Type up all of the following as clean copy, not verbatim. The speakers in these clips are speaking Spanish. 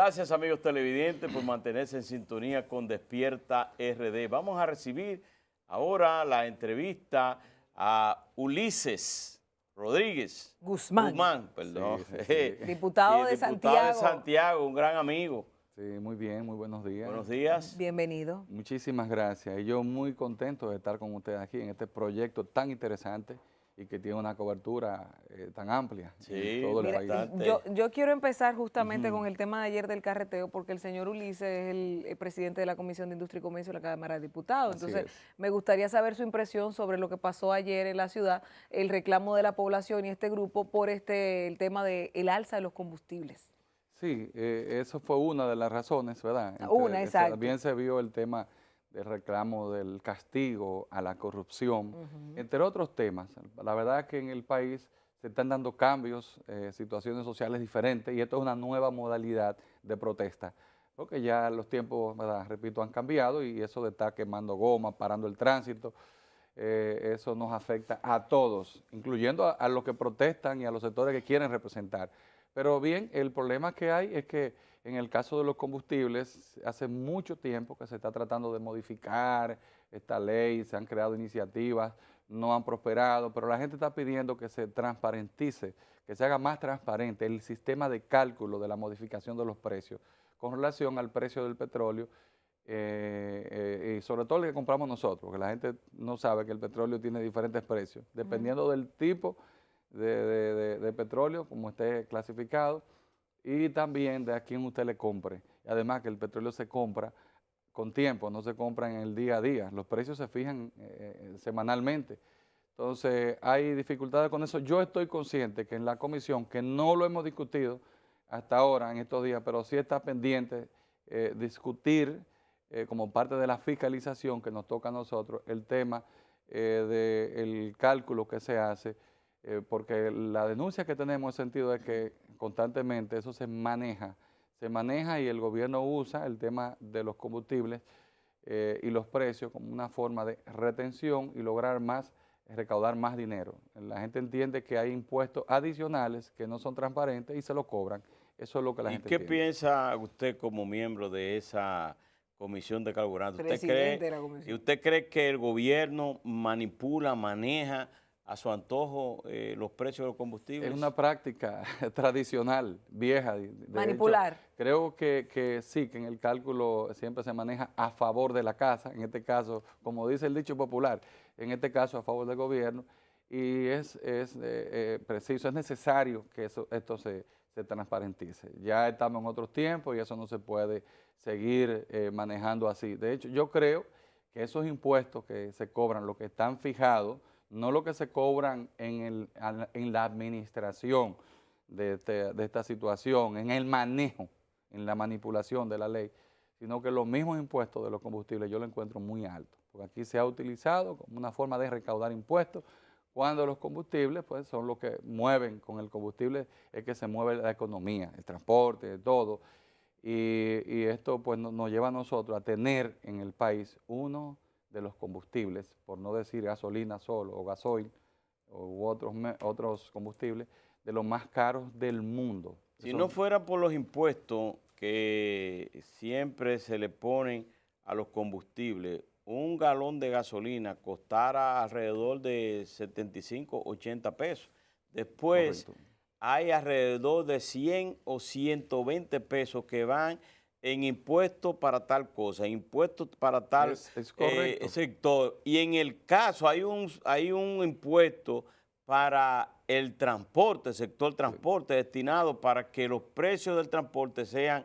Gracias, amigos televidentes, por mantenerse en sintonía con Despierta RD. Vamos a recibir ahora la entrevista a Ulises Rodríguez Guzmán. Perdón. Diputado de Diputado de Santiago. Santiago, un gran amigo. Sí, muy bien, muy buenos días. Buenos días. Bienvenido. Muchísimas gracias. Y yo muy contento de estar con ustedes aquí en este proyecto tan interesante y que tiene una cobertura tan amplia en todo el país. Yo quiero empezar justamente con el tema de ayer del carreteo, porque el señor Ulises es el presidente de la Comisión de Industria y Comercio de la Cámara de Diputados. Entonces, me gustaría saber su impresión sobre lo que pasó ayer en la ciudad, el reclamo de la población y este grupo por el tema del alza de los combustibles. Sí, eso fue una de las razones, ¿verdad? Exacto. También se vio el tema del reclamo del castigo a la corrupción, entre otros temas. La verdad es que en el país se están dando cambios, situaciones sociales diferentes, y esto es una nueva modalidad de protesta, porque ya los tiempos, ¿verdad?, repito, han cambiado, y eso de estar quemando goma, parando el tránsito, eso nos afecta a todos, incluyendo a los que protestan y a los sectores que quieren representar. Pero bien, el problema que hay es que en el caso de los combustibles, hace mucho tiempo que se está tratando de modificar esta ley, se han creado iniciativas, no han prosperado, pero la gente está pidiendo que se transparentice, que se haga más transparente el sistema de cálculo de la modificación de los precios con relación al precio del petróleo, y sobre todo el que compramos nosotros, porque la gente no sabe que el petróleo tiene diferentes precios, dependiendo del tipo de petróleo, como esté clasificado, y también de a quién usted le compre. Además que el petróleo se compra con tiempo, no se compra en el día a día, los precios se fijan semanalmente. Entonces hay dificultades con eso. Yo estoy consciente que en la comisión, que no lo hemos discutido hasta ahora en estos días, pero sí está pendiente discutir como parte de la fiscalización que nos toca a nosotros el tema del cálculo que se hace, porque la denuncia que tenemos en el sentido es que constantemente eso se maneja y el gobierno usa el tema de los combustibles y los precios como una forma de retención y lograr recaudar más dinero. La gente entiende que hay impuestos adicionales que no son transparentes y se lo cobran. Eso es lo que la gente entiende. ¿Y qué piensa usted como miembro de esa comisión de carburantes? ¿Usted cree que el gobierno manipula, maneja a su antojo los precios de los combustibles? Es una práctica tradicional, vieja. Manipular. Hecho, creo que sí, que en el cálculo siempre se maneja a favor de la casa, en este caso, como dice el dicho popular, en este caso a favor del gobierno, y es preciso, es necesario que esto se transparentice. Ya estamos en otros tiempos y eso no se puede seguir manejando así. De hecho, yo creo que esos impuestos que se cobran, los que están fijados, no lo que se cobran en la administración de esta situación, en el manejo, en la manipulación de la ley, sino que los mismos impuestos de los combustibles yo lo encuentro muy alto, porque aquí se ha utilizado como una forma de recaudar impuestos, cuando los combustibles pues son los que mueven, con el combustible es que se mueve la economía, el transporte, todo, y esto pues nos lleva a nosotros a tener en el país uno de los combustibles, por no decir gasolina solo o gasoil u otros combustibles, de los más caros del mundo. Si no fuera por los impuestos que siempre se le ponen a los combustibles, un galón de gasolina costara alrededor de 75, 80 pesos. Después hay alrededor de 100 o 120 pesos que van en impuestos para tal cosa, impuestos para tal sector. Y en el caso hay un impuesto para el transporte, el sector transporte, destinado para que los precios del transporte sean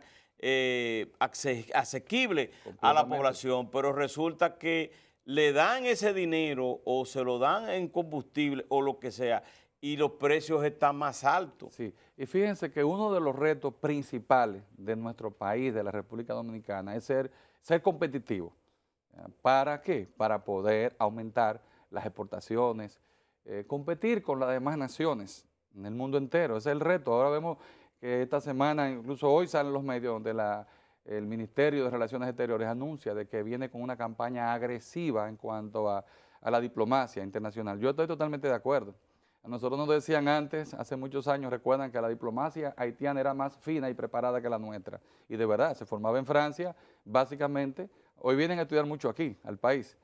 asequibles a la población, pero resulta que le dan ese dinero o se lo dan en combustible o lo que sea, y los precios están más altos. Sí, y fíjense que uno de los retos principales de nuestro país, de la República Dominicana, es ser competitivo. ¿Para qué? Para poder aumentar las exportaciones, competir con las demás naciones en el mundo entero. Ese es el reto. Ahora vemos que esta semana, incluso hoy salen los medios donde el Ministerio de Relaciones Exteriores anuncia de que viene con una campaña agresiva en cuanto a la diplomacia internacional. Yo estoy totalmente de acuerdo. A nosotros nos decían antes, hace muchos años, recuerdan que la diplomacia haitiana era más fina y preparada que la nuestra. Y de verdad, se formaba en Francia, básicamente. Hoy vienen a estudiar mucho aquí, al país.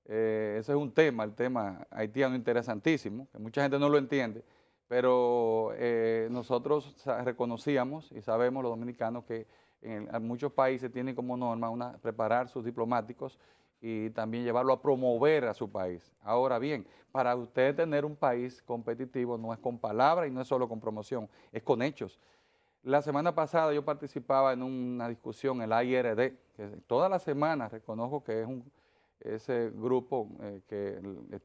Ese es un tema, el tema haitiano interesantísimo, que mucha gente no lo entiende, pero nosotros reconocíamos y sabemos los dominicanos que en muchos países tienen como norma preparar sus diplomáticos y también llevarlo a promover a su país. Ahora bien, para usted tener un país competitivo no es con palabras y no es solo con promoción, es con hechos. La semana pasada yo participaba en una discusión en la IRD, que toda la semana reconozco que es ese grupo que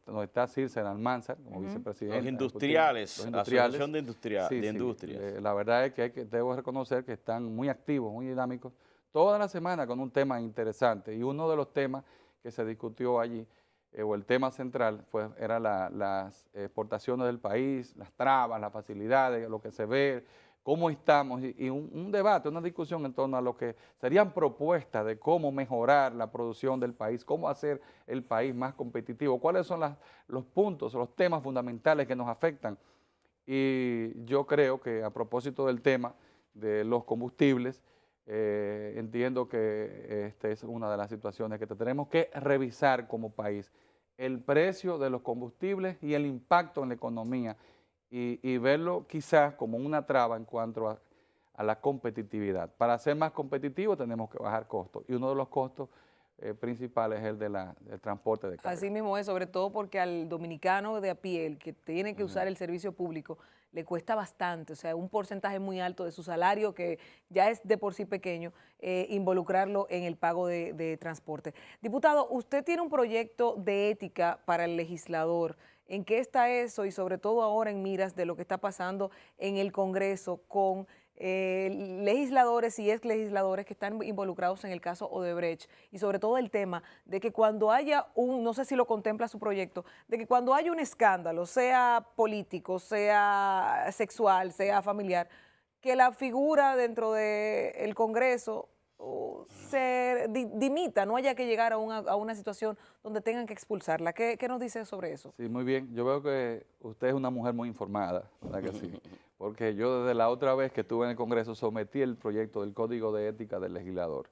donde está Circe Almanzar como vicepresidente. Los industriales, la Asociación de Industrias. La verdad es que debo reconocer que están muy activos, muy dinámicos, toda la semana con un tema interesante. Y uno de los temas que se discutió allí, o el tema central, era las exportaciones del país, las trabas, las facilidades, lo que se ve, cómo estamos, y un debate, una discusión en torno a lo que serían propuestas de cómo mejorar la producción del país, cómo hacer el país más competitivo, cuáles son los puntos, los temas fundamentales que nos afectan. Y yo creo que a propósito del tema de los combustibles, entiendo que esta es una de las situaciones que tenemos que revisar como país, el precio de los combustibles y el impacto en la economía, y verlo quizás como una traba en cuanto a la competitividad. Para ser más competitivos tenemos que bajar costos, y uno de los costos principales es el del transporte de carga. Así mismo es, sobre todo porque al dominicano de a pie, el que tiene que usar el servicio público, le cuesta bastante, o sea, un porcentaje muy alto de su salario, que ya es de por sí pequeño, involucrarlo en el pago de transporte. Diputado, usted tiene un proyecto de ética para el legislador. ¿En qué está eso? Y sobre todo ahora en miras de lo que está pasando en el Congreso con legisladores y ex legisladores que están involucrados en el caso Odebrecht, y sobre todo el tema de que cuando haya no sé si lo contempla su proyecto, de que cuando haya un escándalo, sea político, sea sexual, sea familiar, que la figura dentro del Congreso se dimita, no haya que llegar a una situación donde tengan que expulsarla. ¿Qué nos dice sobre eso? Sí, muy bien. Yo veo que usted es una mujer muy informada, ¿verdad que sí? Porque yo desde la otra vez que estuve en el Congreso sometí el proyecto del Código de Ética del Legislador,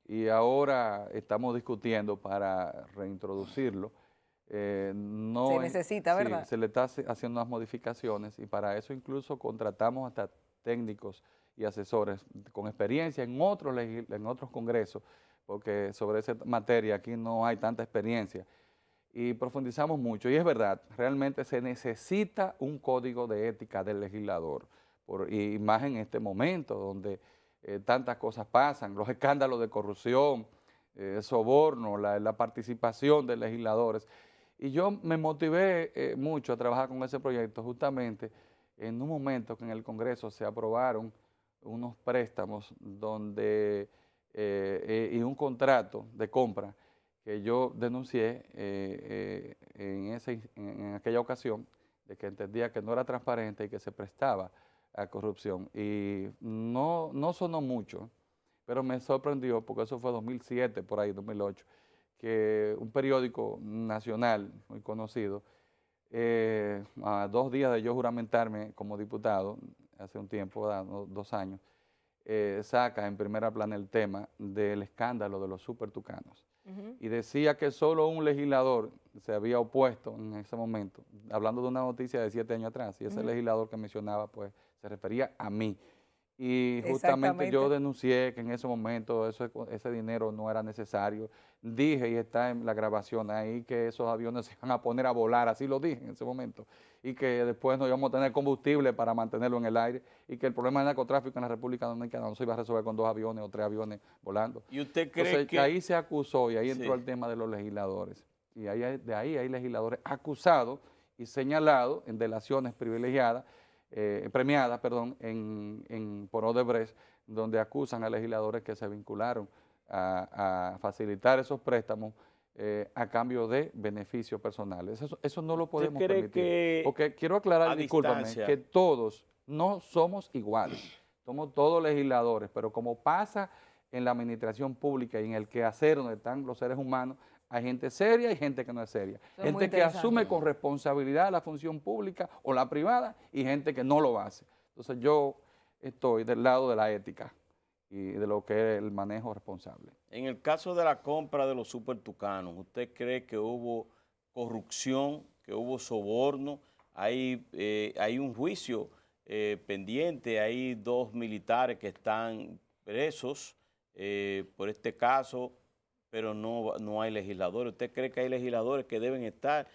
y ahora estamos discutiendo para reintroducirlo. Se necesita, ¿verdad? Sí, se le está haciendo unas modificaciones, y para eso incluso contratamos hasta técnicos y asesores con experiencia en otros congresos, porque sobre esa materia aquí no hay tanta experiencia, y profundizamos mucho. Y es verdad, realmente se necesita un código de ética del legislador, y más en este momento donde tantas cosas pasan, los escándalos de corrupción, soborno, la participación de legisladores. Y yo me motivé mucho a trabajar con ese proyecto justamente en un momento que en el Congreso se aprobaron unos préstamos y un contrato de compra que yo denuncié en aquella ocasión, de que entendía que no era transparente y que se prestaba a corrupción. Y no sonó mucho, pero me sorprendió, porque eso fue 2007, por ahí, 2008, que un periódico nacional muy conocido, a 2 días de yo juramentarme como diputado, hace un tiempo, 2 años, saca en primera plana el tema del escándalo de los supertucanos. Y decía que solo un legislador se había opuesto en ese momento, hablando de una noticia de 7 años atrás, y ese legislador que mencionaba, pues, se refería a mí. Y justamente yo denuncié que en ese momento ese dinero no era necesario. Dije, y está en la grabación ahí, que esos aviones se iban a poner a volar, así lo dije en ese momento, y que después no íbamos a tener combustible para mantenerlo en el aire, y que el problema del narcotráfico en la República Dominicana no se iba a resolver con 2 aviones o 3 aviones volando. ¿Y usted cree Entonces, que ahí se acusó, y ahí entró el tema de los legisladores, y de ahí hay legisladores acusados y señalados en delaciones premiadas, por Odebrecht, donde acusan a legisladores que se vincularon a facilitar esos préstamos a cambio de beneficios personales. Eso no lo podemos permitir. Porque quiero aclarar, discúlpame, que todos no somos iguales. Somos todos legisladores, pero como pasa en la administración pública y en el quehacer donde están los seres humanos, Hay gente seria y gente que no es seria. Eso es muy Gente que interesante. asume con responsabilidad la función pública o la privada y gente que no lo hace. Entonces yo estoy del lado de la ética y de lo que es el manejo responsable. En el caso de la compra de los Super Tucanos, ¿usted cree que hubo corrupción, que hubo soborno? Hay un juicio pendiente, hay 2 militares que están presos por este caso, pero no hay legisladores. ¿Usted cree que hay legisladores que deben estar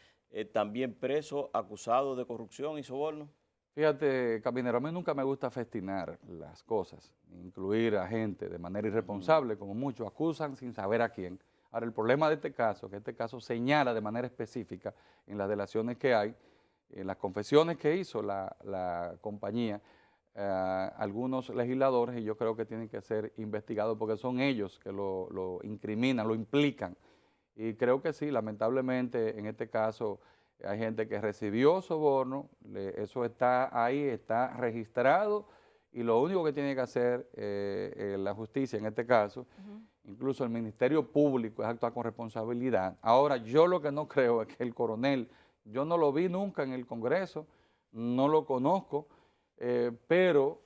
también presos, acusados de corrupción y soborno? Fíjate, Caminero, a mí nunca me gusta festinar las cosas, incluir a gente de manera irresponsable, como muchos acusan sin saber a quién. Ahora, el problema de este caso, que este caso señala de manera específica en las delaciones que hay, en las confesiones que hizo la compañía, algunos legisladores, y yo creo que tienen que ser investigados porque son ellos que lo incriminan, lo implican. Y creo que sí, lamentablemente en este caso hay gente que recibió soborno, eso está ahí, está registrado y lo único que tiene que hacer la justicia en este caso, incluso el Ministerio Público, es actuar con responsabilidad. Ahora, yo lo que no creo es que el coronel, yo no lo vi nunca en el Congreso, no lo conozco, pero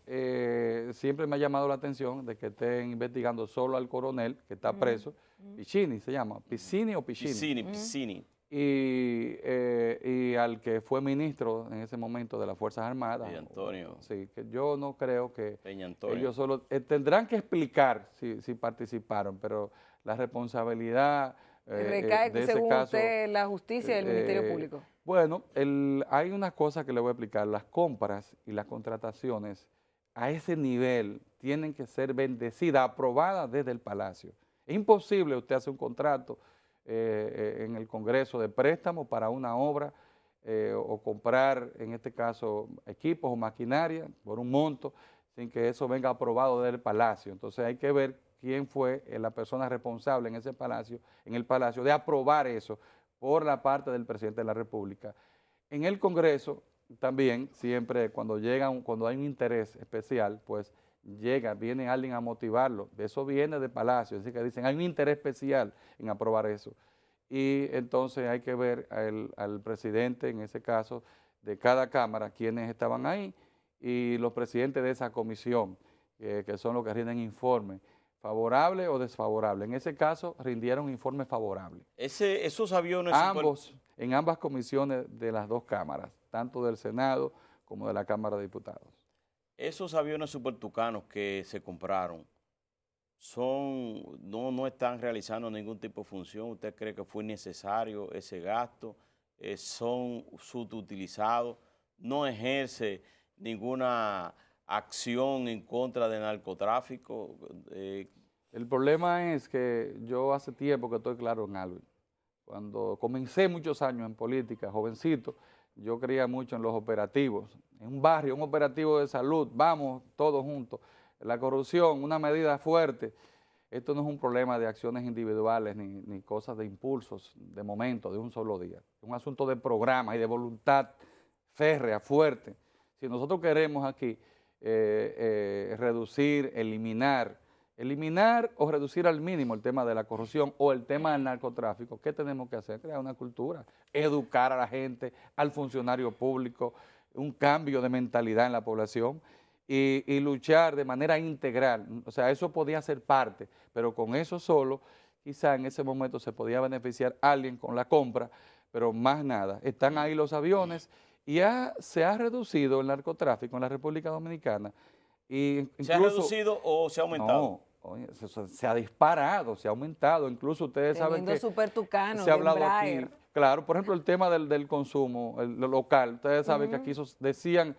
siempre me ha llamado la atención de que estén investigando solo al coronel que está preso, Piccini se llama, Piccini o Piccini. Piccini. Y al que fue ministro en ese momento de las Fuerzas Armadas. Peña Antonio. Sí, que yo no creo que Peña Antonio. ellos solo tendrán que explicar si participaron, pero la responsabilidad recae, de ese según caso, usted, la justicia y el Ministerio Público. Bueno, hay unas cosas que le voy a explicar. Las compras y las contrataciones a ese nivel tienen que ser bendecidas, aprobadas desde el Palacio. Es imposible usted hacer un contrato en el Congreso de préstamo para una obra o comprar, en este caso, equipos o maquinaria por un monto sin que eso venga aprobado del Palacio. Entonces hay que ver quién fue la persona responsable en ese palacio, en el Palacio, de aprobar eso por la parte del presidente de la República. En el Congreso también, siempre cuando hay un interés especial, pues viene alguien a motivarlo. Eso viene del Palacio, así que dicen, hay un interés especial en aprobar eso. Y entonces hay que ver al presidente, en ese caso, de cada Cámara, quienes estaban ahí, y los presidentes de esa comisión, que son los que rinden informes, favorable o desfavorable. En ese caso, rindieron informes favorables. Esos aviones... En ambas comisiones de las 2 cámaras, tanto del Senado como de la Cámara de Diputados. Esos aviones Super Tucanos que se compraron, no están realizando ningún tipo de función. ¿Usted cree que fue necesario ese gasto? ¿Son subutilizados? ¿No ejerce ninguna acción en contra del narcotráfico? El problema es que yo hace tiempo que estoy claro en algo. Cuando comencé muchos años en política, jovencito, yo creía mucho en los operativos. En un barrio, un operativo de salud, vamos todos juntos. La corrupción, una medida fuerte. Esto no es un problema de acciones individuales ni cosas de impulsos, de momento, de un solo día. Es un asunto de programa y de voluntad férrea, fuerte. Si nosotros queremos aquí reducir, eliminar o reducir al mínimo el tema de la corrupción o el tema del narcotráfico, ¿qué tenemos que hacer? Crear una cultura, educar a la gente, al funcionario público, un cambio de mentalidad en la población y luchar de manera integral. O sea, eso podía ser parte, pero con eso solo, quizá en ese momento se podía beneficiar a alguien con la compra, pero más nada. Están ahí los aviones y se ha reducido el narcotráfico en la República Dominicana. ¿Se ha reducido o se ha aumentado? No, oye, se ha disparado, se ha aumentado. Incluso ustedes saben que Super Tucano, se ha hablado aquí. Claro, por ejemplo, el tema del consumo, lo local. Ustedes saben que aquí decían,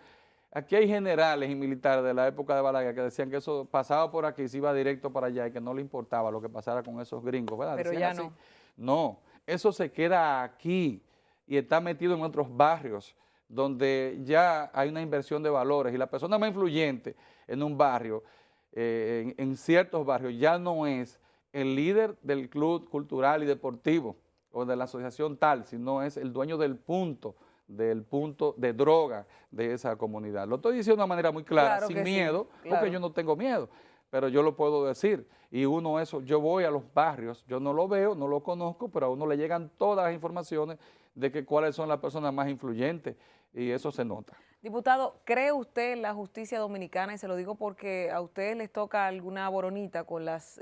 aquí hay generales y militares de la época de Balaguer que decían que eso pasaba por aquí, se iba directo para allá y que no le importaba lo que pasara con esos gringos, ¿verdad? Pero decían ya así. no. No, eso se queda aquí y está metido en otros barrios donde ya hay una inversión de valores y la persona más influyente en un barrio, en ciertos barrios, ya no es el líder del club cultural y deportivo o de la asociación tal, sino es el dueño del punto de droga de esa comunidad. Lo estoy diciendo de una manera muy clara, sin miedo, porque yo no tengo miedo. pero yo lo puedo decir. Y uno eso, yo voy a los barrios, yo no lo veo, no lo conozco, pero a uno le llegan todas las informaciones de que cuáles son las personas más influyentes y eso se nota. Diputado, ¿cree usted en la justicia dominicana? Y se lo digo porque a ustedes les toca alguna boronita con las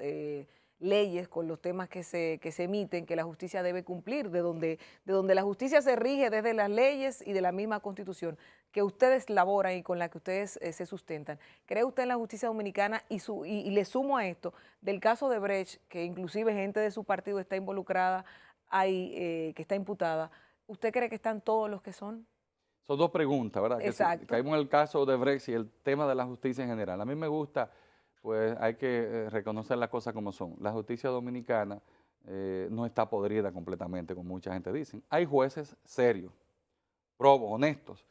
leyes, con los temas que se emiten, que la justicia debe cumplir, de donde la justicia se rige desde las leyes y de la misma Constitución, que ustedes laboran y con la que ustedes se sustentan. ¿Cree usted en la justicia dominicana? Y le sumo a esto, del caso de Brecht, que inclusive gente de su partido está involucrada, que está imputada, ¿usted cree que están todos los que son? Son dos preguntas, ¿verdad? Exacto. Que caímos en el caso de Brexit y el tema de la justicia en general. A mí me gusta, pues hay que reconocer las cosas como son. La justicia dominicana no está podrida completamente, como mucha gente dice. Hay jueces serios, probos, honestos,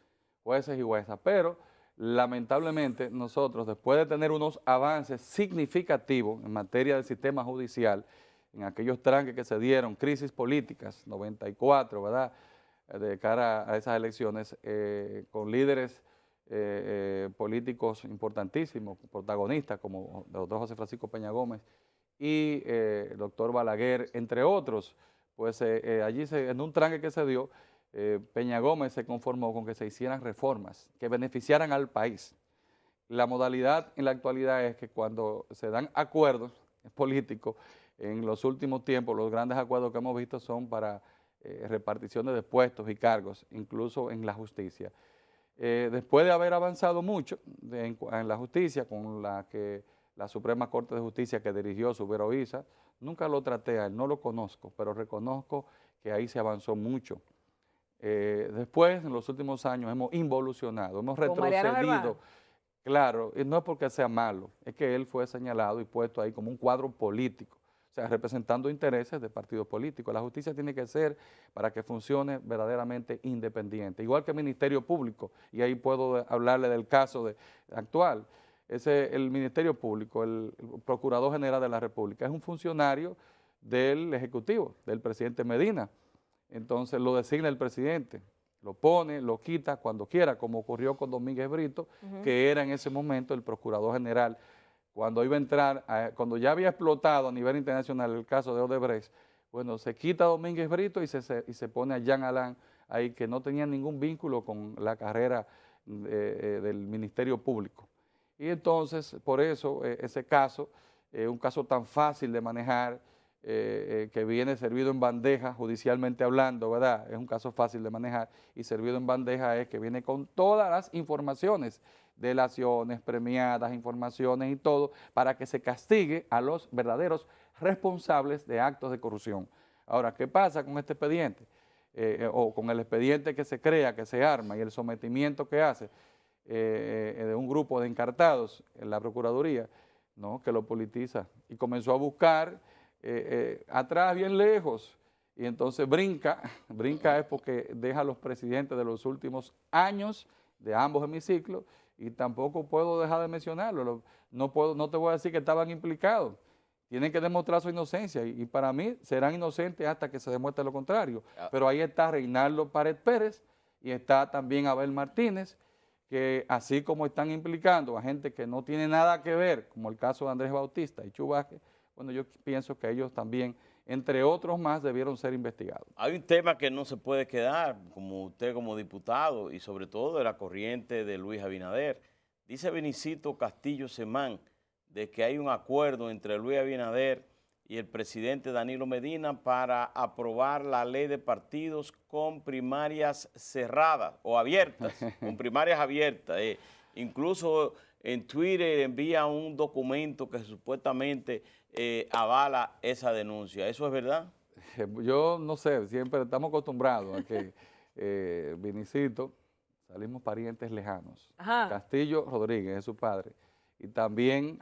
jueces y juezas, pero lamentablemente nosotros, después de tener unos avances significativos en materia del sistema judicial, en aquellos tranques que se dieron, crisis políticas, 94, ¿verdad?, de cara a esas elecciones, con líderes políticos importantísimos, protagonistas, como el doctor José Francisco Peña Gómez y el doctor Balaguer, entre otros, pues allí en un tranque que se dio, Peña Gómez se conformó con que se hicieran reformas que beneficiaran al país. La modalidad en la actualidad es que cuando se dan acuerdos políticos, en los últimos tiempos los grandes acuerdos que hemos visto son para reparticiones de puestos y cargos, incluso en la justicia. Después de haber avanzado mucho en la justicia, con la Suprema Corte de Justicia que dirigió Subero Isa, nunca lo traté a él, no lo conozco, pero reconozco que ahí se avanzó mucho. Después, en los últimos años, hemos involucionado, hemos retrocedido. Claro, y no es porque sea malo, es que él fue señalado y puesto ahí como un cuadro político, o sea, representando intereses de partidos políticos. La justicia tiene que ser, para que funcione, verdaderamente independiente. Igual que el Ministerio Público, y ahí puedo hablarle del caso actual. El Ministerio Público, el Procurador General de la República, es un funcionario del Ejecutivo, del presidente Medina. Entonces lo designa el presidente, lo pone, lo quita cuando quiera, como ocurrió con Domínguez Brito, que era en ese momento el Procurador General. Cuando iba a entrar, cuando ya había explotado a nivel internacional el caso de Odebrecht, bueno, se quita a Domínguez Brito y se pone a Jean Alain ahí, que no tenía ningún vínculo con la carrera del Ministerio Público. Y entonces, por eso, ese caso, un caso tan fácil de manejar, que viene servido en bandeja, judicialmente hablando, ¿verdad? Es un caso fácil de manejar, y servido en bandeja es que viene con todas las informaciones, delaciones, premiadas, informaciones y todo, para que se castigue a los verdaderos responsables de actos de corrupción. Ahora, ¿qué pasa con este expediente? O con el expediente que se crea, que se arma, y el sometimiento que hace de un grupo de encartados en la Procuraduría, ¿no?, que lo politiza, y comenzó a buscar atrás, bien lejos, y entonces brinca es porque deja a los presidentes de los últimos años de ambos hemiciclos, y tampoco puedo dejar de mencionarlo. No te voy a decir que estaban implicados, tienen que demostrar su inocencia, y para mí serán inocentes hasta que se demuestre lo contrario. Pero ahí está Reinaldo Pared Pérez y está también Abel Martínez, que así como están implicando a gente que no tiene nada que ver, como el caso de Andrés Bautista y Chu Vázquez, bueno, yo pienso que ellos también, entre otros más, debieron ser investigados. Hay un tema que no se puede quedar, como usted como diputado, y sobre todo de la corriente de Luis Abinader. Dice Benicito Castillo Semán de que hay un acuerdo entre Luis Abinader y el presidente Danilo Medina para aprobar la ley de partidos con primarias cerradas o abiertas, con primarias abiertas. Incluso en Twitter envía un documento que supuestamente avala esa denuncia. ¿Eso es verdad? Yo no sé, siempre estamos acostumbrados a que Vinicito, salimos parientes lejanos. Ajá. Castillo Rodríguez es su padre. Y también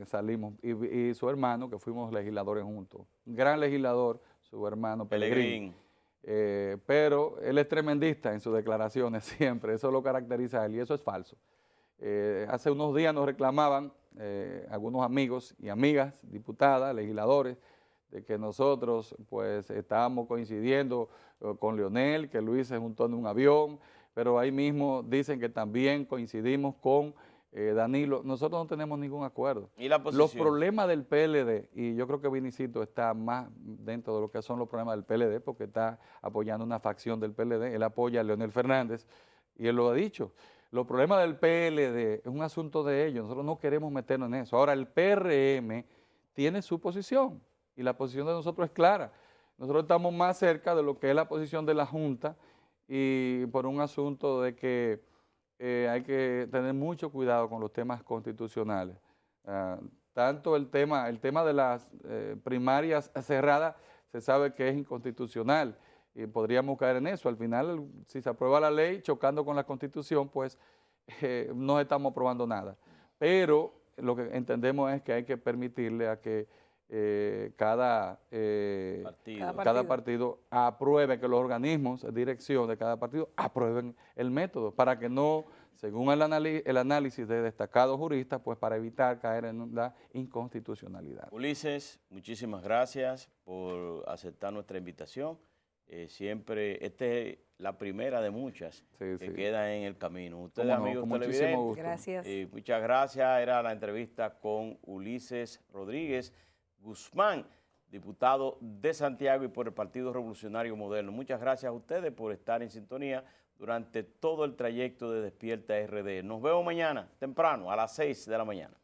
salimos, y su hermano, que fuimos legisladores juntos. Un gran legislador, su hermano Pelegrín. Pero él es tremendista en sus declaraciones siempre, eso lo caracteriza a él, y eso es falso. Hace unos días nos reclamaban algunos amigos y amigas, diputadas, legisladores, de que nosotros pues estábamos coincidiendo con Leonel, que Luis se juntó en un avión, pero ahí mismo dicen que también coincidimos con Danilo, nosotros no tenemos ningún acuerdo. ¿Y la posición? Los problemas del PLD, y yo creo que Vinicito está más dentro de lo que son los problemas del PLD, porque está apoyando una facción del PLD, él apoya a Leonel Fernández, y él lo ha dicho. Los problemas del PLD es un asunto de ellos, nosotros no queremos meternos en eso. Ahora, el PRM tiene su posición, y la posición de nosotros es clara. Nosotros estamos más cerca de lo que es la posición de la Junta, y por un asunto de que hay que tener mucho cuidado con los temas constitucionales. Tanto el tema de las primarias cerradas se sabe que es inconstitucional y podríamos caer en eso. Al final, si se aprueba la ley chocando con la Constitución, pues no estamos aprobando nada. Pero lo que entendemos es que hay que permitirle a que cada partido apruebe, que los organismos de dirección de cada partido aprueben el método, para que no, según el análisis de destacados juristas, pues para evitar caer en la inconstitucionalidad. Ulises, muchísimas gracias por aceptar nuestra invitación. Siempre, esta es la primera de muchas que quedan en el camino. Ustedes, amigos televidentes, gracias. Muchas gracias. Era la entrevista con Ulises Rodríguez Guzmán, diputado de Santiago y por el Partido Revolucionario Moderno. Muchas gracias a ustedes por estar en sintonía durante todo el trayecto de Despierta RD. Nos vemos mañana temprano a las 6 de la mañana.